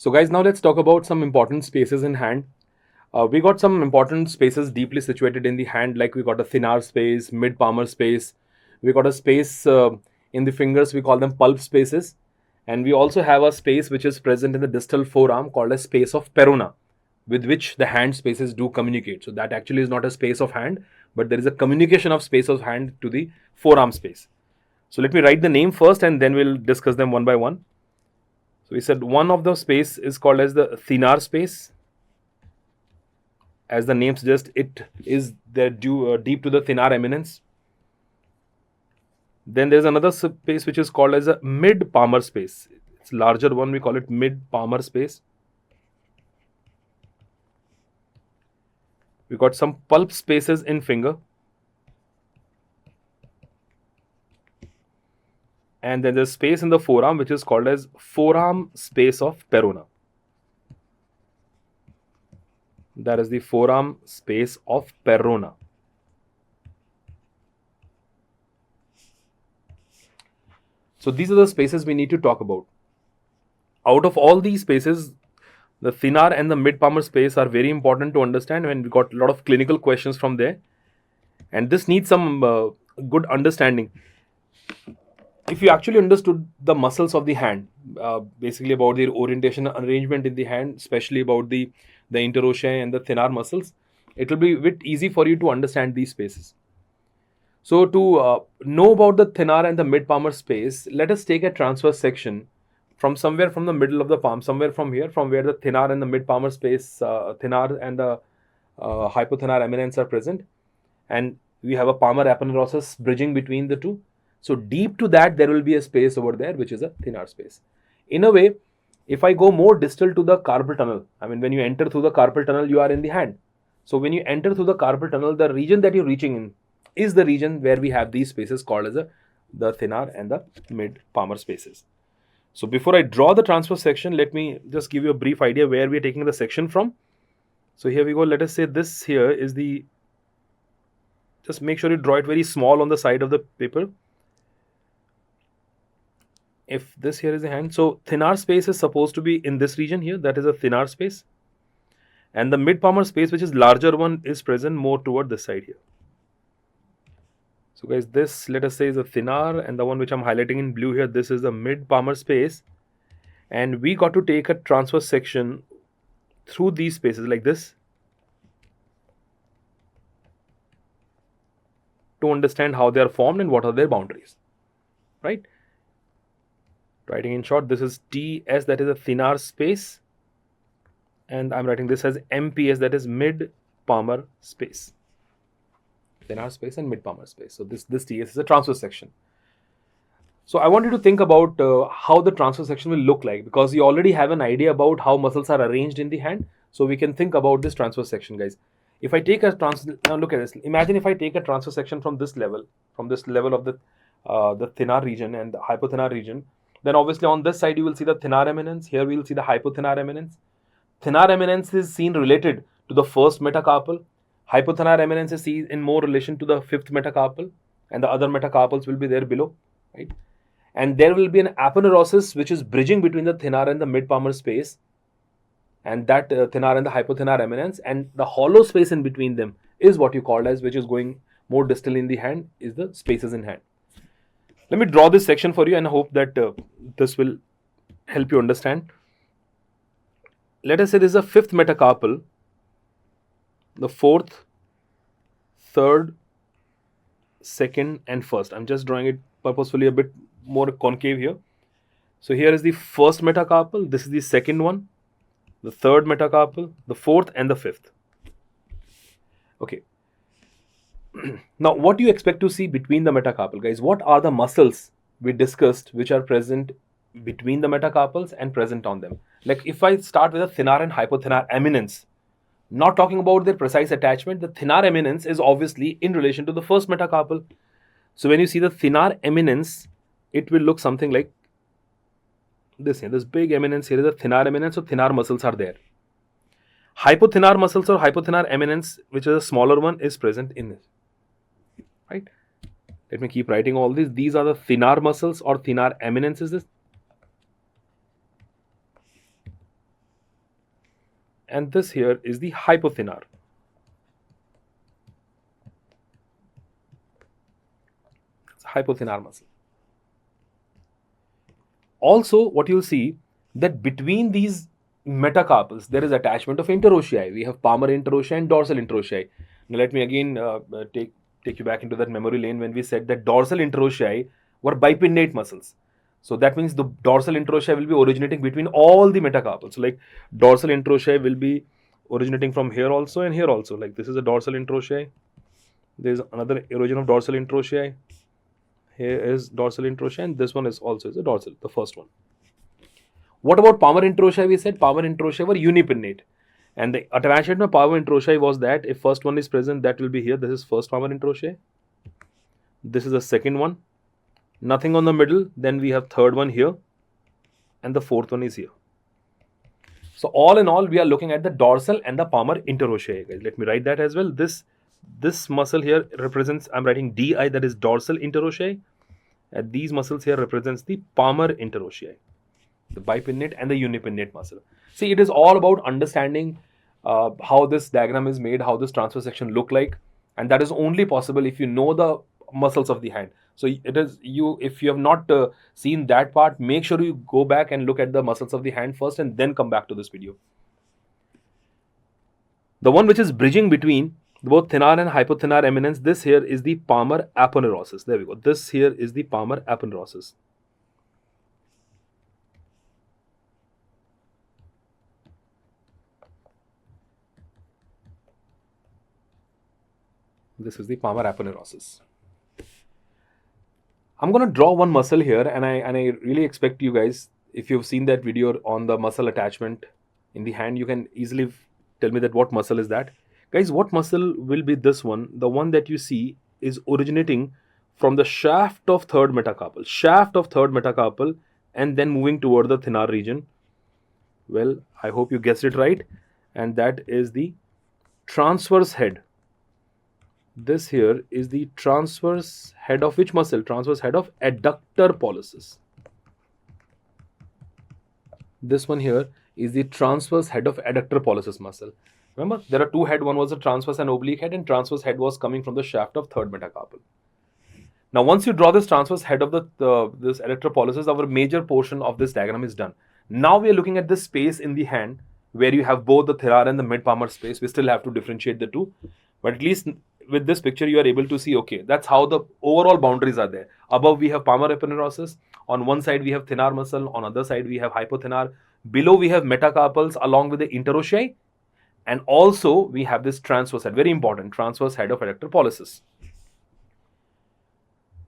So guys, now let's talk about some important spaces in hand. We got some important spaces deeply situated in the hand, like we got a thenar space, mid palmar space. We got a space in the fingers, we call them pulp spaces. And we also have a space which is present in the distal forearm called a space of perona, with which the hand spaces do communicate. So that actually is not a space of hand, but there is a communication of space of hand to the forearm space. So let me write the name first and then we'll discuss them one by one. So we said one of the space is called as the thenar space. As the name suggests, it is there due deep to the thenar eminence. Then there's another space which is called as a mid palmar space. It's larger one. We call it mid palmar space. We got some pulp spaces in finger. And then there's space in the forearm which is called as forearm space of perona. That is the forearm space of perona. So these are the spaces we need to talk about. Out of all these spaces, the thenar and the mid palmar space are very important to understand, and we got a lot of clinical questions from there. And this needs some good understanding. If you actually understood the muscles of the hand, basically about their orientation and arrangement in the hand, especially about the interosseous and the thenar muscles, it will be a bit easy for you to understand these spaces. So to know about the thenar and the mid palmar space, let us take a transverse section from somewhere from the middle of the palm, somewhere from here, from where the thenar and the mid palmar space, thenar and the hypothenar eminence are present, and we have a palmar aponeurosis bridging between the two. So deep to that, there will be a space over there, which is a thenar space. In a way, if I go more distal to the carpal tunnel, I mean, when you enter through the carpal tunnel, you are in the hand. So when you enter through the carpal tunnel, the region that you're reaching in is the region where we have these spaces called as the thenar and the mid palmar spaces. So before I draw the transverse section, let me just give you a brief idea where we are taking the section from. So here we go. Let us say this here is the, just make sure you draw it very small on the side of the paper. If this here is the hand, so thenar space is supposed to be in this region here, that is a thenar space. And the mid palmar space, which is larger one, is present more toward this side here. So guys, this, let us say, is a thenar, and the one which I'm highlighting in blue here, this is the mid palmar space. And we got to take a transverse section through these spaces like this to understand how they are formed and what are their boundaries, right? Writing in short, this is TS, that is a thenar space, and I'm writing this as MPS, that is mid palmar space. Thenar space and mid palmar space. So this TS is a transverse section. So I want you to think about how the transverse section will look like, because you already have an idea about how muscles are arranged in the hand. So we can think about this transverse section, guys. If I take a now look at this. Imagine if I take a transverse section from this level of the thenar region and the hypothenar region, then obviously on this side you will see the thenar eminence. Here we will see the hypothenar eminence. Thenar eminence is seen related to the first metacarpal. Hypothenar eminence is seen in more relation to the fifth metacarpal, and the other metacarpals will be there below, right? And there will be an aponeurosis which is bridging between the thenar and the mid palmar space, and that thenar and the hypothenar eminence, and the hollow space in between them is what you call as, which is going more distal in the hand, is the spaces in hand. Let me draw this section for you, and I hope that this will help you understand. Let us say this is a fifth metacarpal, the fourth, third, second, and first. I'm just drawing it purposefully a bit more concave here. So here is the first metacarpal, this is the second one, the third metacarpal, the fourth, and the fifth. Okay. Now, what do you expect to see between the metacarpal, guys? What are the muscles we discussed which are present between the metacarpals and present on them? Like if I start with a thenar and hypothenar eminence, not talking about their precise attachment, the thenar eminence is obviously in relation to the first metacarpal. So when you see the thenar eminence, it will look something like this here. This big eminence here is the thenar eminence, so thenar muscles are there. Hypothenar muscles or hypothenar eminence, which is a smaller one, is present in this, right? Let me keep writing all these. These are the thenar muscles or thenar eminence is this. and this here is the hypothenar. It's a hypothenar muscle. Also, what you'll see that between these metacarpals, there is attachment of interossei. We have palmar interossei and dorsal interossei. Now, let me again take you back into that memory lane when we said that dorsal interossei were bipinnate muscles. So that means the dorsal interossei will be originating between all the metacarpals. So like dorsal interossei will be originating from here also and here also. Like this is a dorsal interossei. There is another origin of dorsal interossei. Here is dorsal interossei, and this one is also a dorsal, the first one. What about palmar interossei? We said palmar interossei were unipinnate. And the attachment of palmar interossei was that if first one is present, that will be here. This is first palmar interossei. This is the second one. Nothing on the middle. Then we have third one here. And the fourth one is here. So all in all, we are looking at the dorsal and the palmar interossei. Guys, let me write that as well. This muscle here represents, I'm writing DI, that is dorsal interossei. And these muscles here represents the palmar interossei, the bipinnate and the unipinnate muscle. See, it is all about understanding how this diagram is made, how this transverse section look like, and that is only possible if you know the muscles of the hand. So it is if you have not seen that part, make sure you go back and look at the muscles of the hand first and then come back to this video. The one which is bridging between both thenar and hypothenar eminence, this here is the palmar aponeurosis. There we go. This here is the palmar aponeurosis. This is the palmar aponeurosis. I'm going to draw one muscle here, and I really expect you guys, if you've seen that video on the muscle attachment in the hand, you can easily tell me that what muscle is that. Guys, what muscle will be this one? The one that you see is originating from the shaft of third metacarpal, and then moving toward the thenar region. Well, I hope you guessed it right, and that is the transverse head. This here is the transverse head of which muscle? Transverse head of adductor pollicis. This one here is the transverse head of adductor pollicis muscle. Remember, there are two heads. One was a transverse and oblique head, and transverse head was coming from the shaft of third metacarpal. Now, once you draw this transverse head of this adductor pollicis, our major portion of this diagram is done. Now we are looking at this space in the hand where you have both the thenar and the mid-palmar space. We still have to differentiate the two, but at least with this picture, you are able to see, okay, that's how the overall boundaries are there. Above, we have palmar aponeurosis. On one side, we have thenar muscle. On other side, we have hypothenar. Below, we have metacarpals along with the interossei. And also, we have this transverse head, very important, transverse head of adductor pollicis.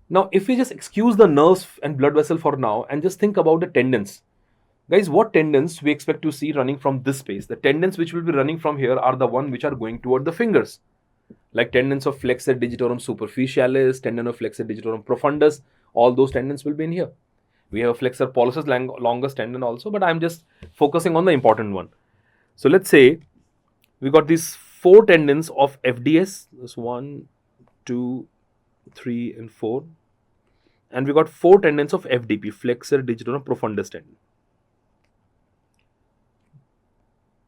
Now, if we just excuse the nerves and blood vessel for now and just think about the tendons. Guys, what tendons we expect to see running from this space? The tendons which will be running from here are the ones which are going toward the fingers. Like tendons of flexor digitorum superficialis, tendon of flexor digitorum profundus, all those tendons will be in here. We have a flexor pollicis longus tendon also, but I'm just focusing on the important one. So let's say we got these 4 tendons of FDS. This 1, 2, 3, and 4. And we got 4 tendons of FDP, flexor digitorum profundus tendon.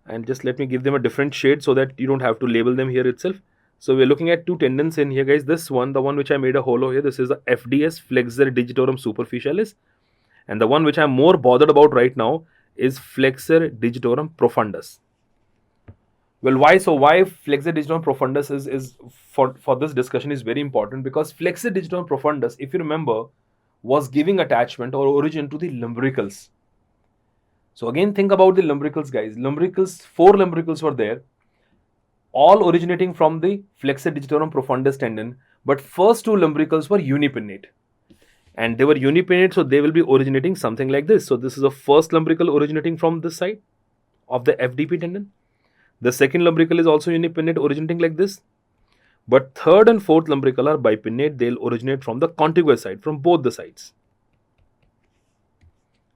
And just let me give them a different shade so that you don't have to label them here itself. So we're looking at 2 tendons in here, guys. This one, the one which I made a holo here, this is the FDS, flexor digitorum superficialis. And the one which I'm more bothered about right now is flexor digitorum profundus. Well, why? So why flexor digitorum profundus is for this discussion is very important, because flexor digitorum profundus, if you remember, was giving attachment or origin to the lumbricals. So again, think about the lumbricals, guys. Lumbricals, 4 lumbricals were there, all originating from the flexor digitorum profundus tendon, but first 2 lumbricals were unipinnate. And they were unipinnate, so they will be originating something like this. So this is the first lumbrical originating from this side of the FDP tendon. The second lumbrical is also unipinnate, originating like this. But third and fourth lumbrical are bipinnate. They'll originate from the contiguous side, from both the sides.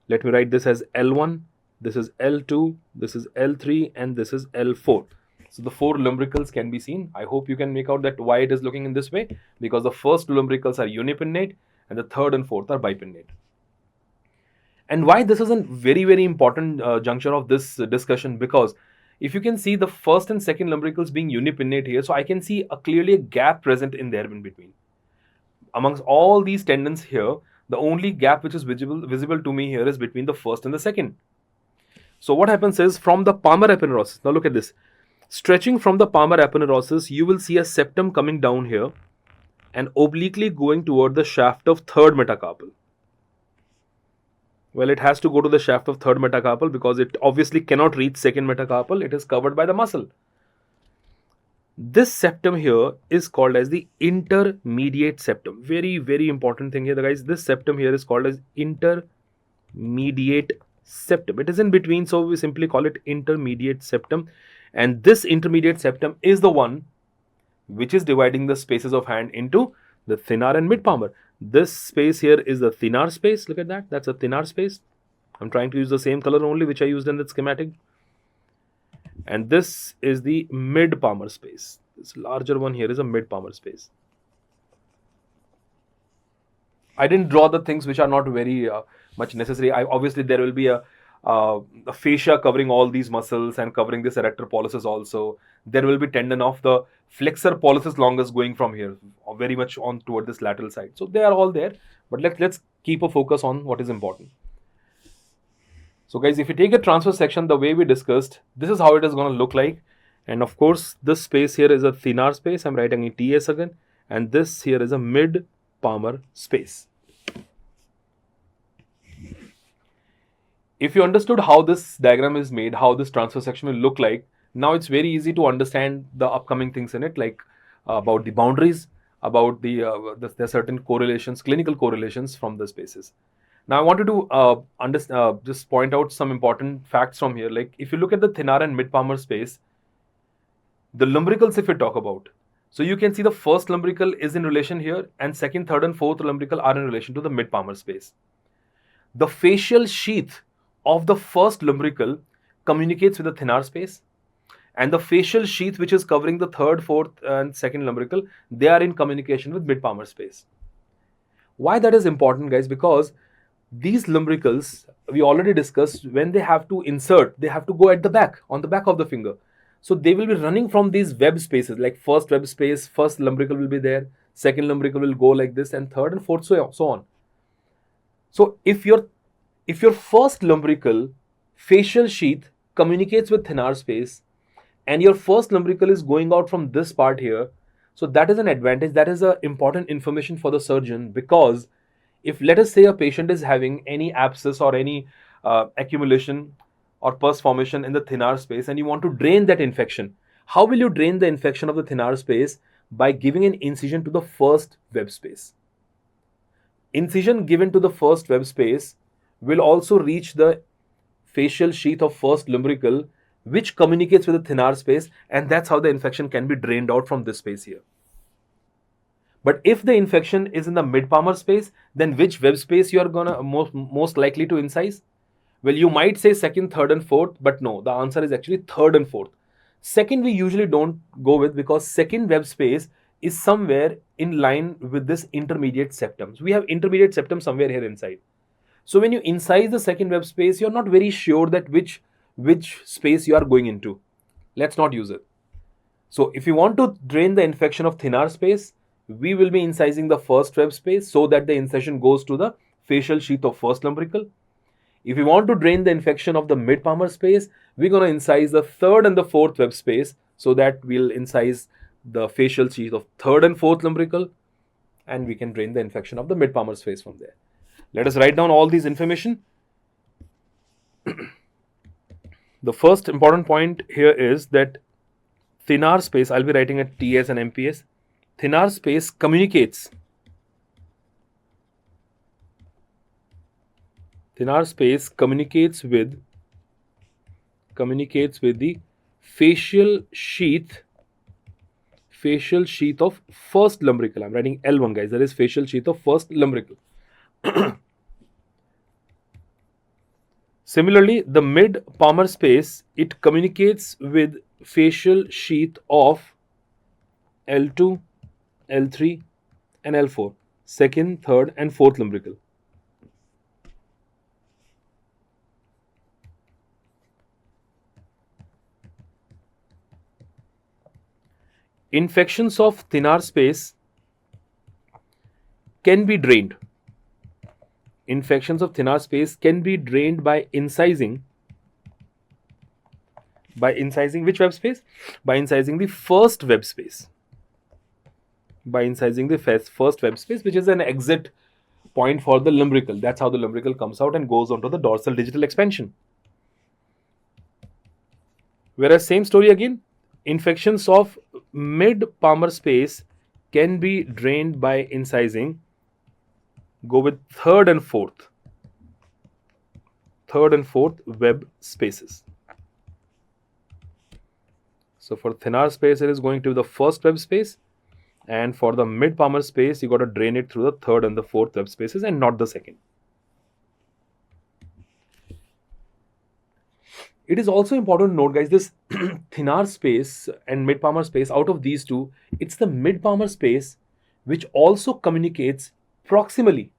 Let me write this as L1, this is L2, this is L3, and this is L4. So the 4 lumbricals can be seen. I hope you can make out that why it is looking in this way, because the first 2 lumbricals are unipinnate and the third and fourth are bipinnate. And why this is a very, very important juncture of this discussion, because if you can see the first and second lumbricals being unipinnate here, so I can see clearly a gap present in there in between. Amongst all these tendons here, the only gap which is visible to me here is between the first and the second. So what happens is, from the palmar aponeurosis, now look at this, stretching from the palmar aponeurosis, you will see a septum coming down here and obliquely going toward the shaft of third metacarpal. Well, it has to go to the shaft of third metacarpal because it obviously cannot reach second metacarpal. It is covered by the muscle. This septum here is called as the intermediate septum. Very, very important thing here, guys. This septum here is called as intermediate septum. It is in between, so we simply call it intermediate septum. And this intermediate septum is the one which is dividing the spaces of hand into the thenar and mid palmar. This space here is the thenar space. Look at that. That's a thenar space. I'm trying to use the same color only which I used in the schematic. And this is the mid palmar space. This larger one here is a mid palmar space. I didn't draw the things which are not very much necessary. Obviously there will be a fascia covering all these muscles and covering this erector pollicis also. There will be tendon of the flexor pollicis longus going from here very much on toward this lateral side. So they are all there, but let's keep a focus on what is important. So guys, if you take a transverse section the way we discussed, this is how it is going to look like. And of course, this space here is a thenar space. I'm writing in TS again. And this here is a mid palmar space. If you understood how this diagram is made, how this transverse section will look like, now it's very easy to understand the upcoming things in it, like about the boundaries, about the certain correlations, clinical correlations from the spaces. Now I wanted to just point out some important facts from here. Like if you look at the thenar and mid palmar space, the lumbricals if we talk about, so you can see the first lumbrical is in relation here, and second, third and fourth lumbrical are in relation to the mid palmar space. The facial sheath of the first lumbrical communicates with the thenar space, and the facial sheath which is covering the third, fourth and second lumbrical, they are in communication with mid palmar space. Why that is important, guys? Because these lumbricals, we already discussed, when they have to insert, they have to go at the back, on the back of the finger. So they will be running from these web spaces, like first web space, first lumbrical will be there, second lumbrical will go like this, and third and fourth, so on. So if your first lumbrical facial sheath communicates with thenar space, and your first lumbrical is going out from this part here, so that is an advantage. That is important information for the surgeon, because if let us say a patient is having any abscess or any accumulation or pus formation in the thenar space and you want to drain that infection, how will you drain the infection of the thenar space? By giving an incision to the first web space. Incision given to the first web space will also reach the facial sheath of first lumbrical, which communicates with the thenar space, and that's how the infection can be drained out from this space here. But if the infection is in the mid palmar space, then which web space you are gonna most likely to incise? Well, you might say second, third and fourth, but no, the answer is actually third and fourth. Second we usually don't go with, because second web space is somewhere in line with this intermediate septum. So we have intermediate septum somewhere here inside. So when you incise the second web space, you're not very sure that which space you are going into. Let's not use it. So if you want to drain the infection of thenar space, we will be incising the first web space so that the incision goes to the facial sheath of first lumbrical. If we want to drain the infection of the mid palmar space, we're going to incise the third and the fourth web space so that we'll incise the facial sheath of third and fourth lumbrical, and we can drain the infection of the mid palmar space from there. Let us write down all these information. The first important point here is that thenar space, I'll be writing at TS and MPS. Thenar space communicates. Thenar space communicates with the facial sheath of first lumbrical. I'm writing L1, guys. That is facial sheath of first lumbrical. Similarly, the mid palmar space, it communicates with facial sheath of L2, L3 and L4, second, third and fourth lumbrical. infections of thenar space can be drained. Infections of thenar space can be drained by incising. By incising which web space? By incising the first web space. By incising the first web space, which is an exit point for the lumbrical. That's how the lumbrical comes out and goes onto the dorsal digital expansion. Whereas same story again, infections of mid-palmar space can be drained by incising. Go with third and fourth web spaces. So for thenar space, it is going to be the first web space, and for the mid-palmar space, you got to drain it through the third and the fourth web spaces and not the second. It is also important to note, guys, this thenar space and mid-palmar space, out of these two, it's the mid-palmar space which also communicates proximally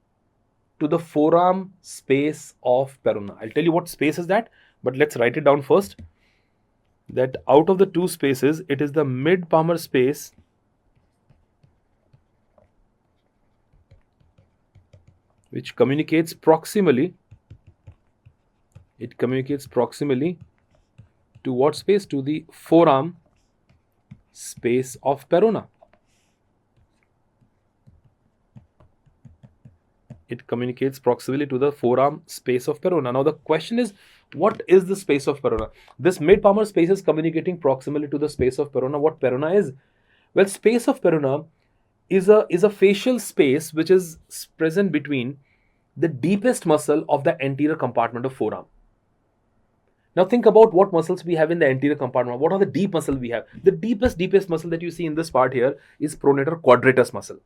to the forearm space of Perona. I'll tell you what space is that, but let's write it down first. That out of the two spaces, it is the mid-palmar space which communicates proximally. It communicates proximally to what space? To the forearm space of Perona. It communicates proximally to the forearm space of Perona. Now the question is, what is the space of Perona? This mid-palmar space is communicating proximally to the space of Perona. What Perona is? Well, space of Perona is a facial space which is present between the deepest muscle of the anterior compartment of forearm. Now think about what muscles we have in the anterior compartment. What are the deep muscles we have? The deepest muscle that you see in this part here is pronator quadratus muscle,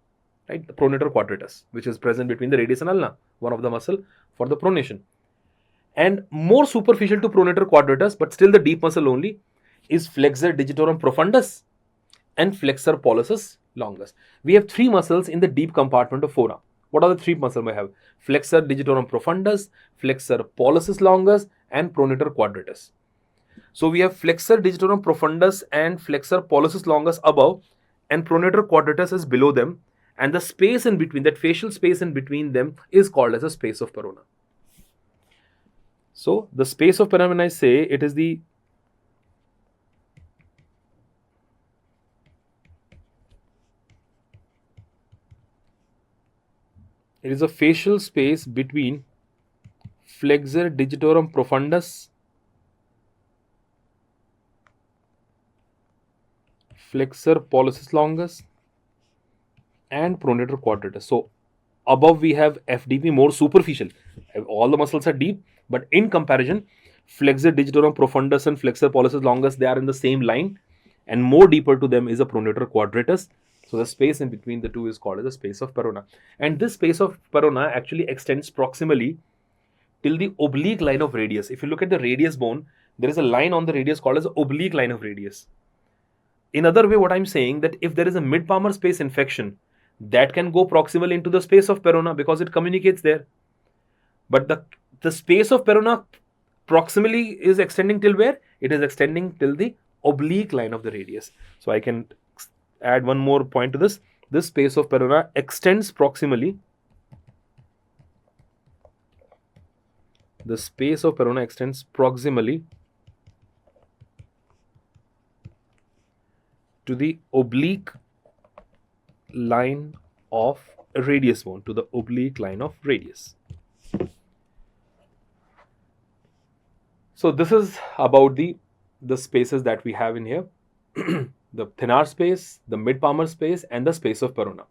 right? The pronator quadratus, which is present between the radius and ulna, one of the muscle for the pronation. And more superficial to pronator quadratus, but still the deep muscle only, is flexor digitorum profundus and flexor pollicis longus. We have three muscles in the deep compartment of forearm. What are the three muscles we have? Flexor digitorum profundus, flexor pollicis longus, and pronator quadratus. So we have flexor digitorum profundus and flexor pollicis longus above, and pronator quadratus is below them, and the space in between, that facial space in between them, is called as a space of Perona. So the space of Perona, when I say it is the it is a facial space between flexor digitorum profundus, flexor pollicis longus, and pronator quadratus. So above we have FDP, more superficial. All the muscles are deep, but in comparison, flexor digitorum profundus and flexor pollicis longus, they are in the same line, and more deeper to them is a pronator quadratus. So the space in between the two is called as the space of Perona. And this space of Perona actually extends proximally till the oblique line of radius. If you look at the radius bone, there is a line on the radius called as the oblique line of radius. In other way, what I'm saying, that if there is a mid-palmar space infection, that can go proximally into the space of Perona because it communicates there. But the space of Perona proximally is extending till where? It is extending till the oblique line of the radius. So I can add one more point to this. This space of Perona extends proximally. The space of Perona extends proximally to the oblique line of radius bone, to the oblique line of radius. So this is about the spaces that we have in here. The thenar space, the mid-palmar space, and the space of Perona.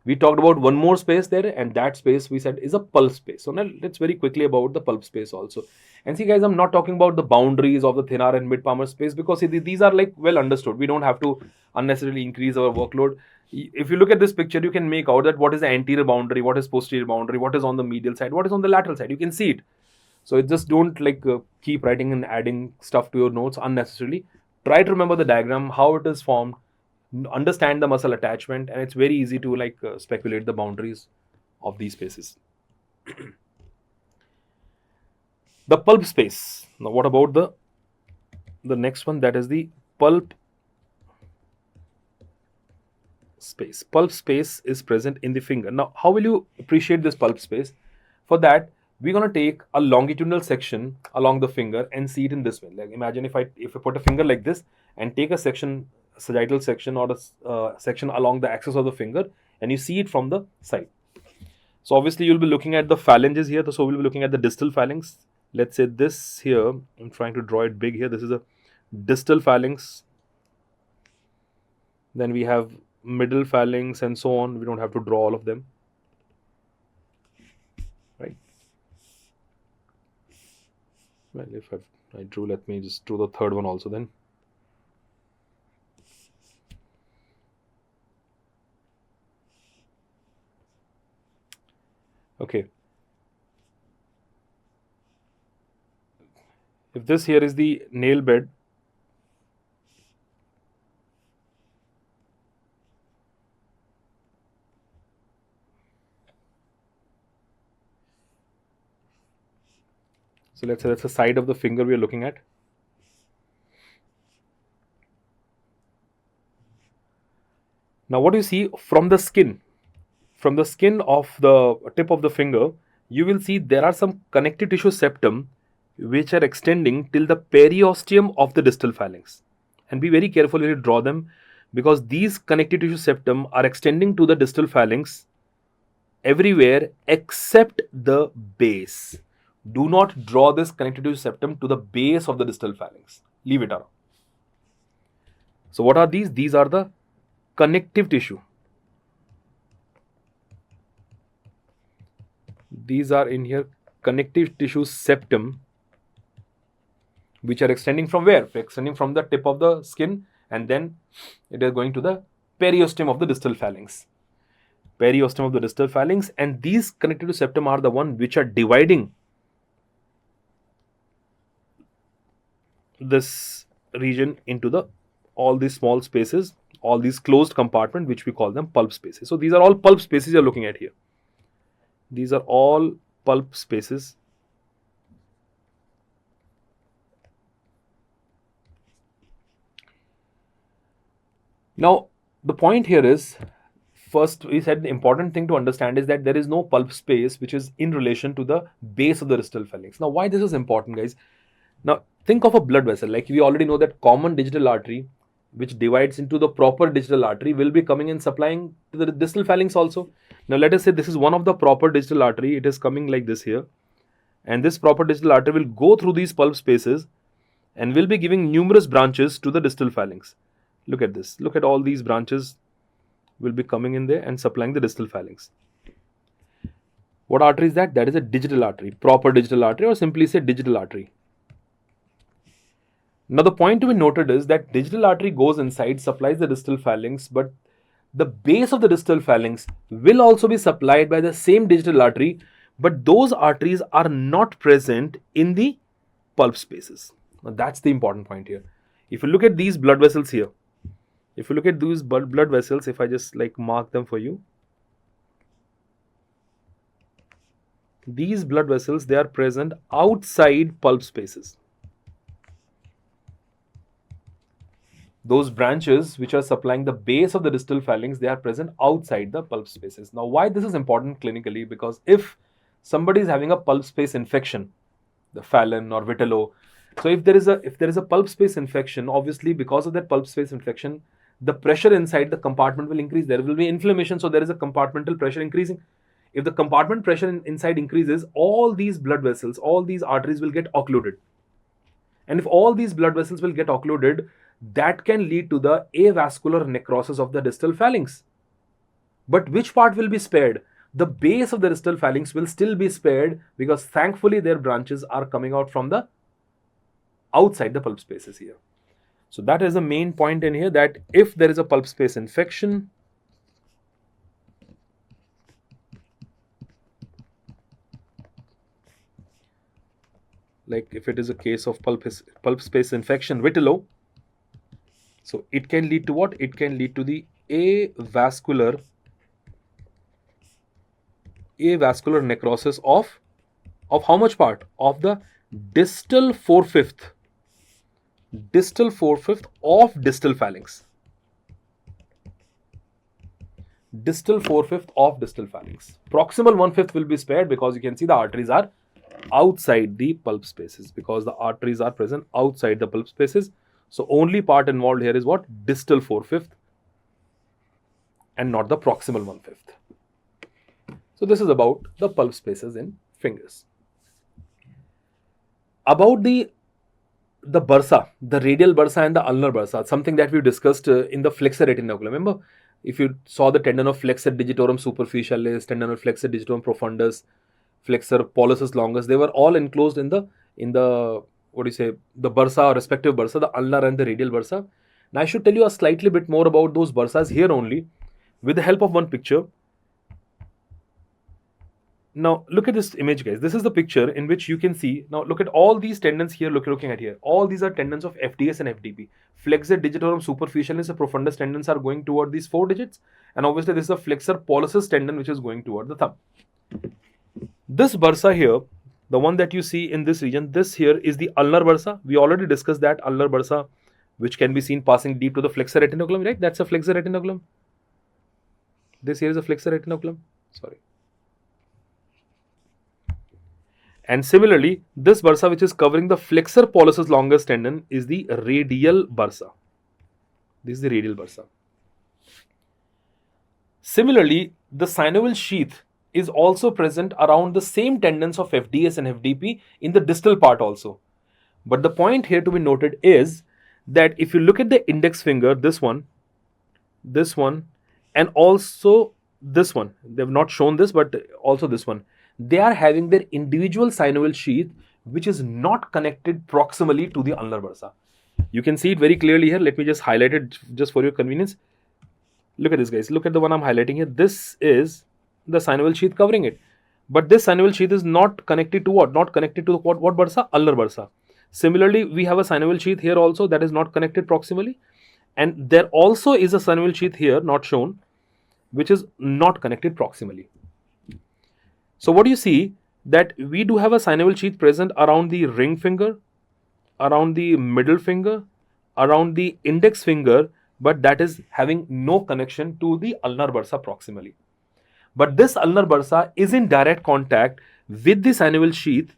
We talked about one more space there, and that space we said is a pulp space. So now let's very quickly about the pulp space also. And see, guys, I'm not talking about the boundaries of the thenar and mid-palmar space, because see, these are like well understood. We don't have to unnecessarily increase our workload. If you look at this picture, you can make out that what is the anterior boundary, what is posterior boundary, what is on the medial side, what is on the lateral side. You can see it. So just don't keep writing and adding stuff to your notes unnecessarily. Try to remember the diagram, how it is formed, understand the muscle attachment, and it's very easy to speculate the boundaries of these spaces. The pulp space. Now what about the next one, that is the pulp space. Pulp space is present in the finger. Now, how will you appreciate this pulp space? For that, we're gonna take a longitudinal section along the finger and see it in this way. Like imagine if I put a finger like this and take a section, sagittal section or a section along the axis of the finger, and you see it from the side. So obviously you'll be looking at the phalanges here. So we'll be looking at the distal phalanx. Let's say this here. I'm trying to draw it big here. This is a distal phalanx. Then we have middle phalanx and so on. We don't have to draw all of them, right? Well, if I drew, let me just draw the third one also then. Okay. If this here is the nail bed, so let's say that's the side of the finger we are looking at. Now what do you see from the skin? From the skin of the tip of the finger, you will see there are some connective tissue septum which are extending till the periosteum of the distal phalanx. And be very careful when you draw them, because these connective tissue septum are extending to the distal phalanx everywhere except the base. Do not draw this connective tissue septum to the base of the distal phalanx. Leave it around. So what are these? These are the connective tissue. These are in here connective tissue septum, which are extending from where? Extending from the tip of the skin, and then it is going to the periosteum of the distal phalanx. Periosteum of the distal phalanx, and these connective tissue septum are the one which are dividing this region into all these small spaces, all these closed compartment, which we call them pulp spaces. So these are all pulp spaces you're looking at here. These are all pulp spaces. Now, the point here is, first we said the important thing to understand is that there is no pulp space which is in relation to the base of the distal phalanx. Now, why this is important, guys? Now, think of a blood vessel. Like we already know that common digital artery, which divides into the proper digital artery, will be coming and supplying to the distal phalanx also. Now, let us say this is one of the proper digital artery. It is coming like this here. And this proper digital artery will go through these pulp spaces and will be giving numerous branches to the distal phalanx. Look at this. Look at all these branches will be coming in there and supplying the distal phalanx. What artery is that? That is a digital artery, proper digital artery, or simply say digital artery. Now, the point to be noted is that digital artery goes inside, supplies the distal phalanx, but the base of the distal phalanx will also be supplied by the same digital artery, but those arteries are not present in the pulp spaces. Now, that's the important point here. If you look at these blood vessels here, if you look at these blood vessels, if I just like mark them for you, these blood vessels, they are present outside pulp spaces. Those branches which are supplying the base of the distal phalanx, they are present outside the pulp spaces. Now, why this is important clinically? Because if somebody is having a pulp space infection, the Fallon or Vitello, so if there is a pulp space infection, obviously because of that pulp space infection, the pressure inside the compartment will increase. There will be inflammation, so there is a compartmental pressure increasing. If the compartment pressure inside increases, all these blood vessels, all these arteries will get occluded. And if all these blood vessels will get occluded, that can lead to the avascular necrosis of the distal phalanx. But which part will be spared? The base of the distal phalanx will still be spared, because thankfully their branches are coming out from the outside the pulp spaces here. So that is the main point in here, that if there is a pulp space infection, like if it is a case of pulp space infection, Vitello, so it can lead to what? It can lead to the avascular necrosis of how much part? Of the distal 4/5 of distal phalanx. distal 4/5 of distal phalanx. Proximal 1/5 will be spared because you can see the arteries are outside the pulp spaces, because the arteries are present outside the pulp spaces. So only part involved here is what? Distal 4/5 and not the proximal 1/5. So this is about the pulp spaces in fingers. About the bursa, the radial bursa and the ulnar bursa, something that we discussed in the flexor retinaculum. Remember, if you saw the tendon of flexor digitorum superficialis, tendon of flexor digitorum profundus, flexor pollicis longus, they were all enclosed in the what do you say, the bursa or respective bursa, the ulnar and the radial bursa. Now I should tell you a slightly bit more about those bursas here only with the help of one picture. Now look at this image, guys. This is the picture in which you can see. Now look at all these tendons here. Looking at here. All these are tendons of FDS and FDP. Flexor digitorum superficialis, the profundus tendons are going toward these 4 digits, and obviously this is a flexor pollicis tendon which is going toward the thumb. This bursa here, the one that you see in this region, this here is the ulnar bursa. We already discussed that ulnar bursa, which can be seen passing deep to the flexor retinaculum, right? That's a flexor retinaculum. This here is a flexor retinaculum. Sorry. And similarly, this bursa which is covering the flexor pollicis longus tendon is the radial bursa. This is the radial bursa. Similarly, the synovial sheath is also present around the same tendons of FDS and FDP in the distal part also. But the point here to be noted is that if you look at the index finger, this one, and also this one, they have not shown this, but also this one, they are having their individual synovial sheath which is not connected proximally to the ulnar bursa. You can see it very clearly here. Let me just highlight it just for your convenience. Look at this, guys. Look at the one I'm highlighting here. This is the synovial sheath covering it. But this synovial sheath is not connected to what? Not connected to what bursa? Ulnar bursa. Similarly, we have a synovial sheath here also that is not connected proximally. And there also is a synovial sheath here, not shown, which is not connected proximally. So what do you see? That we do have a synovial sheath present around the ring finger, around the middle finger, around the index finger, but that is having no connection to the ulnar bursa proximally. But this ulnar bursa is in direct contact with the synovial sheath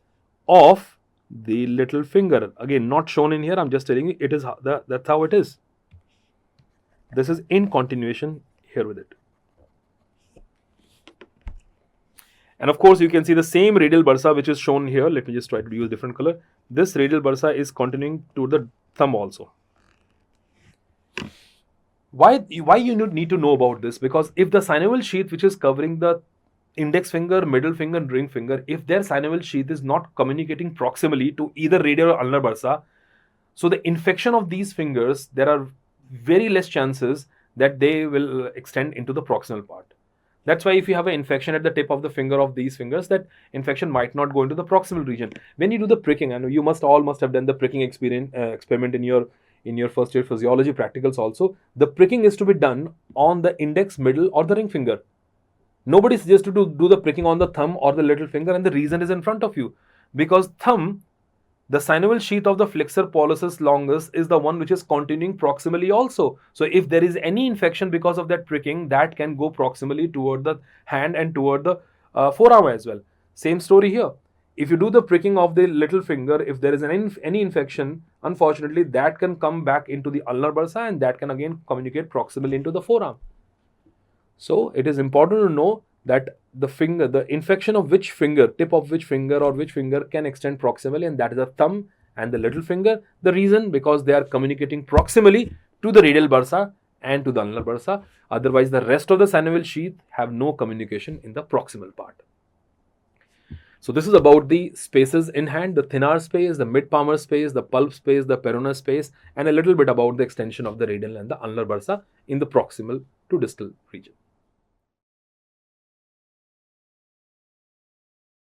of the little finger. Again, not shown in here. I'm just telling you, it is that's how it is. This is in continuation here with it. And of course, you can see the same radial bursa which is shown here. Let me just try to use different color. This radial bursa is continuing to the thumb also. Why you need to know about this? Because if the synovial sheath which is covering the index finger, middle finger, and ring finger, if their synovial sheath is not communicating proximally to either radial or ulnar bursa, so the infection of these fingers, there are very less chances that they will extend into the proximal part. That's why if you have an infection at the tip of the finger of these fingers, that infection might not go into the proximal region. When you do the pricking, I know you must have done the pricking experiment in your first year physiology practicals also. The pricking is to be done on the index, middle, or the ring finger. Nobody suggests to do the pricking on the thumb or the little finger, and the reason is in front of you. Because thumb, the synovial sheath of the flexor pollicis longus is the one which is continuing proximally also. So if there is any infection because of that pricking, that can go proximally toward the hand and toward the forearm as well. Same story here. If you do the pricking of the little finger, if there is any infection, unfortunately, that can come back into the ulnar bursa, and that can again communicate proximally into the forearm. So it is important to know that the infection of which finger, tip of which finger or which finger can extend proximally, and that is the thumb and the little finger. The reason, because they are communicating proximally to the radial bursa and to the ulnar bursa. Otherwise, the rest of the synovial sheath have no communication in the proximal part. So this is about the spaces in hand, the thenar space, the mid-palmar space, the pulp space, the peroneal space, and a little bit about the extension of the radial and the ulnar bursa in the proximal to distal region.